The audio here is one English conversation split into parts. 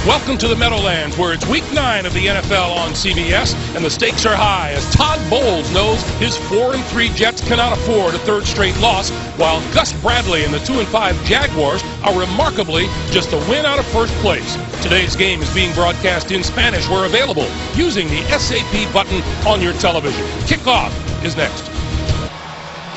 Welcome to the Meadowlands, where it's Week 9 of the NFL on CBS, and the stakes are high as Todd Bowles knows his 4-3 Jets cannot afford a third straight loss, while Gus Bradley and the 2-5 Jaguars are remarkably just a win out of first place. Today's game is being broadcast in Spanish where available using the SAP button on your television. Kickoff is next.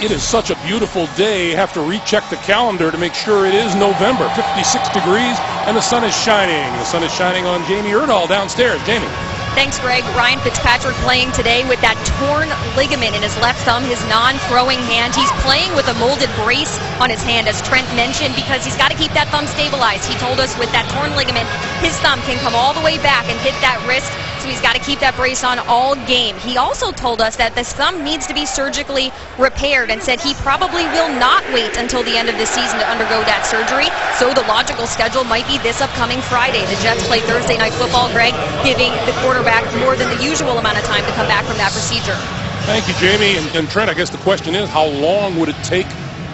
It is such a beautiful day. You have to recheck the calendar to make sure it is November. 56 degrees, and the sun is shining. The sun is shining on Jamie Erdahl downstairs. Jamie. Thanks, Greg. Ryan Fitzpatrick playing today with that torn ligament in his left thumb, his non-throwing hand. He's playing with a molded brace on his hand, as Trent mentioned, because he's got to keep that thumb stabilized. He told us with that torn ligament, his thumb can come all the way back and hit that wrist, so he's got to keep that brace on all game. He also told us that this thumb needs to be surgically repaired and said he probably will not wait until the end of the season to undergo that surgery. So the logical schedule might be this upcoming Friday. The Jets play Thursday Night Football, Greg, giving the quarterback more than the usual amount of time to come back from that procedure. Thank you, Jamie. And Trent, I guess the question is, how long would it take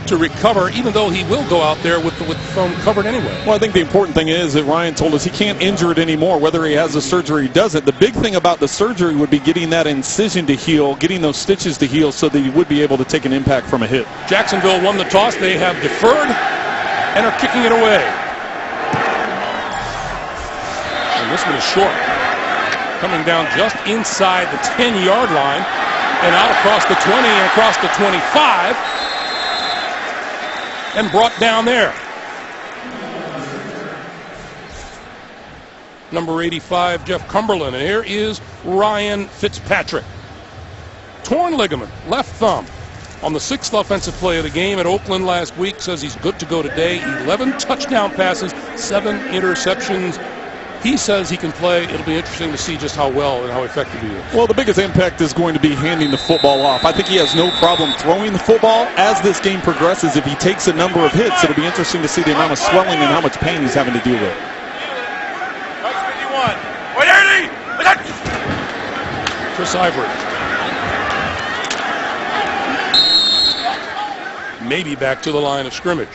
to recover, even though he will go out there with the thumb covered anyway? Well, I think the important thing is that Ryan told us he can't injure it anymore, whether he has the surgery or he doesn't. The big thing about the surgery would be getting that incision to heal, getting those stitches to heal so that he would be able to take an impact from a hit. Jacksonville won the toss. They have deferred and are kicking it away. And this one is short. Coming down just inside the 10-yard line and out across the 20 and across the 25. And brought down there. Number 85, Jeff Cumberland. And here is Ryan Fitzpatrick. Torn ligament, left thumb. On the 6th offensive play of the game at Oakland last week, says he's good to go today. 11 touchdown passes, 7 interceptions. He says he can play. It'll be interesting to see just how well and how effective he is. Well, the biggest impact is going to be handing the football off. I think he has no problem throwing the football. As this game progresses, if he takes a number of hits, it'll be interesting to see the amount of swelling and how much pain he's having to deal with. Chris Ivory. Maybe back to the line of scrimmage.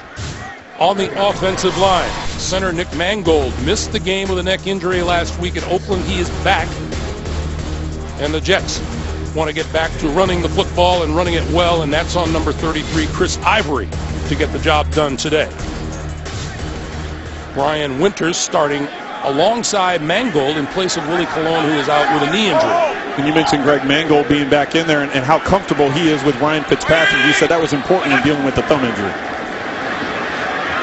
On the offensive line, center Nick Mangold missed the game with a neck injury last week at Oakland. He is back. And the Jets want to get back to running the football and running it well, and that's on number 33, Chris Ivory, to get the job done today. Brian Winters starting alongside Mangold in place of Willie Colon, who is out with a knee injury. And you mentioned Greg Mangold being back in there and how comfortable he is with Ryan Fitzpatrick. He said that was important in dealing with the thumb injury.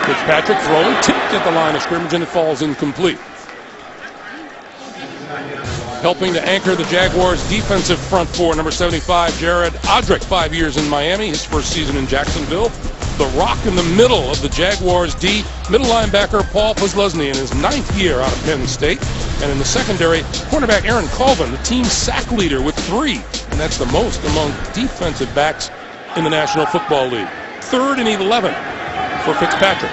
Fitzpatrick throwing, tipped at the line of scrimmage, and it falls incomplete. Helping to anchor the Jaguars' defensive front four, number 75, Jared Odrick, 5 years in Miami, his first season in Jacksonville. The rock in the middle of the Jaguars' D, middle linebacker Paul Posluszny in his 9th year out of Penn State. And in the secondary, cornerback Aaron Colvin, the team sack leader with 3. And that's the most among defensive backs in the National Football League. 3rd and 11 for Fitzpatrick.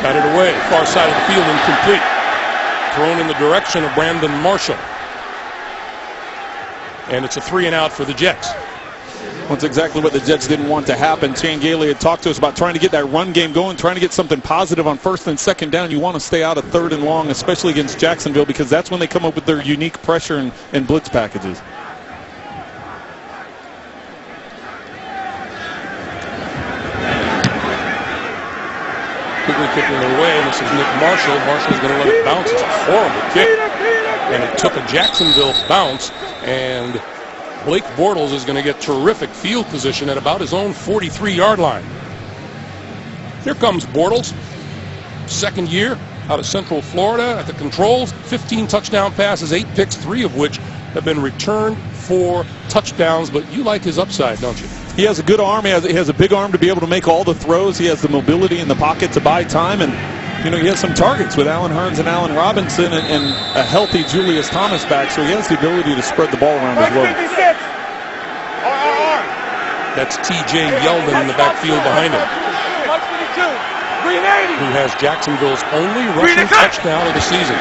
Got it away, far side of the field, incomplete. Thrown in the direction of Brandon Marshall. And it's a 3-and-out for the Jets. Well, that's exactly what the Jets didn't want to happen. Chan Gailey had talked to us about trying to get that run game going, trying to get something positive on 1st and 2nd down. You want to stay out of 3rd and long, especially against Jacksonville, because that's when they come up with their unique pressure and blitz packages. Quickly kicking it away, and this is Nick Marshall. Marshall's going to let it bounce. It's a horrible kick. And it took a Jacksonville bounce, and Blake Bortles is going to get terrific field position at about his own 43-yard line. Here comes Bortles, 2nd year out of Central Florida at the controls. 15 touchdown passes, 8 picks, 3 of which have been returned for touchdowns. But you like his upside, don't you? He has a good arm. He has a big arm to be able to make all the throws. He has the mobility in the pocket to buy time. And, you know, he has some targets with Allen Hurns and Allen Robinson and a healthy Julius Thomas back. So he has the ability to spread the ball around as well. That's T.J. Yeldon in the backfield behind him, who has Jacksonville's only rushing touchdown of the season.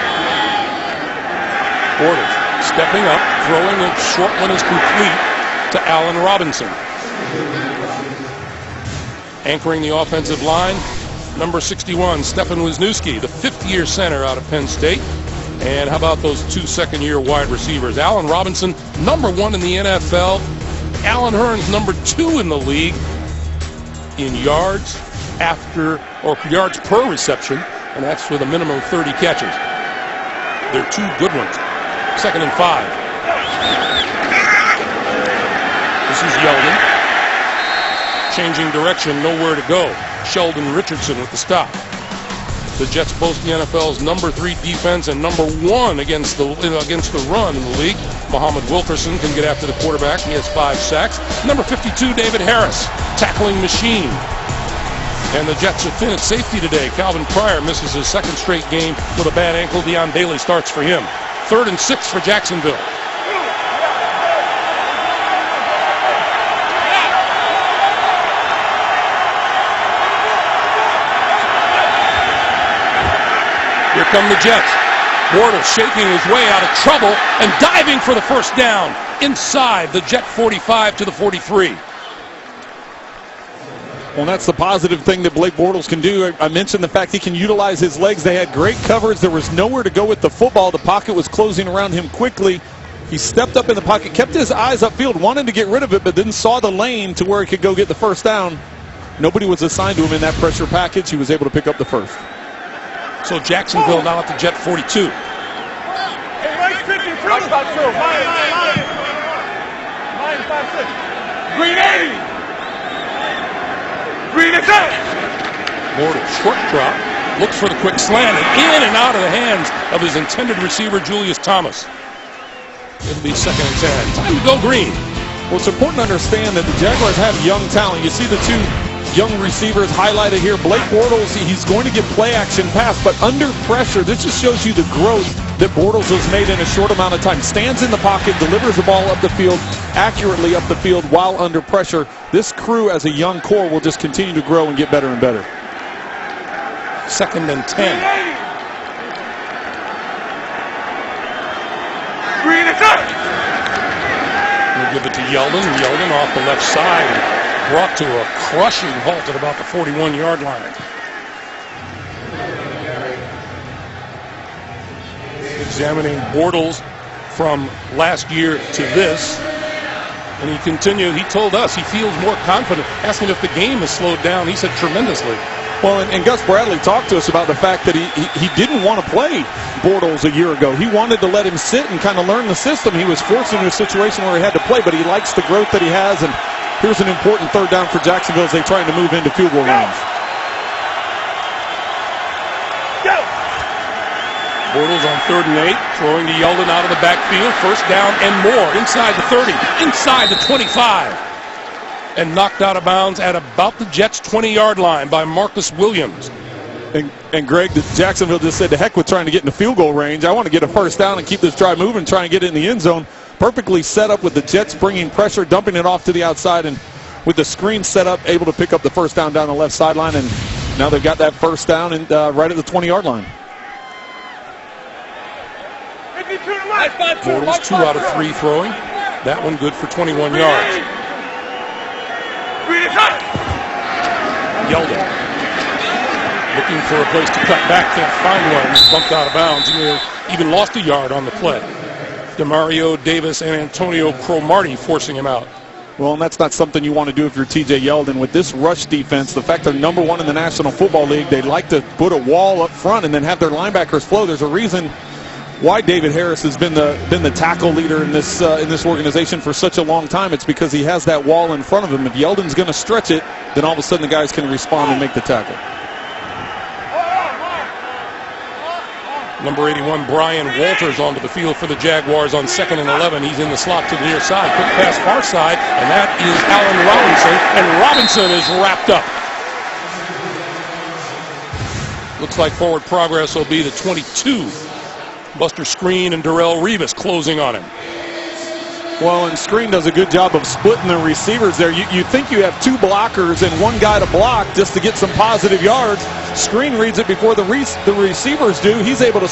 Bortles Stepping up, throwing a short one is complete to Allen Robinson. Anchoring the offensive line, number 61, Stefan Wisniewski, the fifth-year center out of Penn State. And how about those two second-year wide receivers? Allen Robinson, number 1 in the NFL. Allen Hurns, number 2 in the league in yards yards per reception, and that's with a minimum of 30 catches. They're two good ones. 2nd and 5. This is Yeldon. Changing direction, nowhere to go. Sheldon Richardson with the stop. The Jets boast the NFL's number 3 defense and number 1 against the run in the league. Muhammad Wilkerson can get after the quarterback. He has 5 sacks. Number 52, David Harris, tackling machine. And the Jets are thin at safety today. Calvin Pryor misses his 2nd straight game with a bad ankle. Deion Bailey starts for him. 3rd and 6 for Jacksonville. Here come the Jets. Bortles shaking his way out of trouble and diving for the first down inside the Jet 45 to the 43. Well, that's the positive thing that Blake Bortles can do. I mentioned the fact he can utilize his legs. They had great coverage. There was nowhere to go with the football. The pocket was closing around him quickly. He stepped up in the pocket, kept his eyes upfield, wanted to get rid of it, but then saw the lane to where he could go get the first down. Nobody was assigned to him in that pressure package. He was able to pick up the first. So Jacksonville now at the Jet 42. Green 80. Bortles, short drop, looks for the quick slant, and in and out of the hands of his intended receiver, Julius Thomas. It'll be 2nd and 10. Time to go green. Well, it's important to understand that the Jaguars have young talent. You see the two young receivers highlighted here. Blake Bortles, he's going to get play action pass, but under pressure, this just shows you the growth that Bortles has made in a short amount of time. Stands in the pocket, delivers the ball up the field, accurately up the field while under pressure. This crew as a young core will just continue to grow and get better and better. 2nd and 10. Green attack. We'll give it to Yeldon. Yeldon off the left side, brought to a crushing halt at about the 41-yard line. Examining Bortles from last year to this, and he continued. He told us he feels more confident. Asking if the game has slowed down, he said tremendously. Well, and Gus Bradley talked to us about the fact that he didn't want to play Bortles a year ago. He wanted to let him sit and kind of learn the system. He was forced into a situation where he had to play, but he likes the growth that he has, and here's an important 3rd down for Jacksonville as they're trying to move into field goal range. Bortles on 3rd and 8, throwing to Yeldon out of the backfield. 1st down and more, inside the 30, inside the 25. And knocked out of bounds at about the Jets' 20-yard line by Marcus Williams. And Greg, Jacksonville just said, to heck with trying to get in the field goal range. I want to get a 1st down and keep this drive moving, try and get it in the end zone. Perfectly set up with the Jets bringing pressure, dumping it off to the outside, and with the screen set up, able to pick up the 1st down down the left sideline. And now they've got that 1st down and right at the 20-yard line. Bortles 2 out of 3 throwing. That one good for 21 yards. Yeldon looking for a place to cut back, can't find one. He's bumped out of bounds. He even lost a yard on the play. Demario Davis and Antonio Cromartie forcing him out. Well, and that's not something you want to do if you're TJ Yeldon. With this rush defense, the fact they're number 1 in the National Football League, they like to put a wall up front and then have their linebackers flow. There's a reason why David Harris has been the tackle leader in this organization for such a long time. It's because he has that wall in front of him. If Yeldon's going to stretch it, then all of a sudden the guys can respond and make the tackle. Number 81, Brian Walters, onto the field for the Jaguars on 2nd and 11. He's in the slot to the near side. Quick pass far side, and that is Allen Robinson, and Robinson is wrapped up. Looks like forward progress will be the 22. Buster Skrine and Darrelle Revis closing on him. Well, and Skrine does a good job of splitting the receivers there. You think you have 2 blockers and 1 guy to block just to get some positive yards. Skrine reads it before the receivers do. He's able to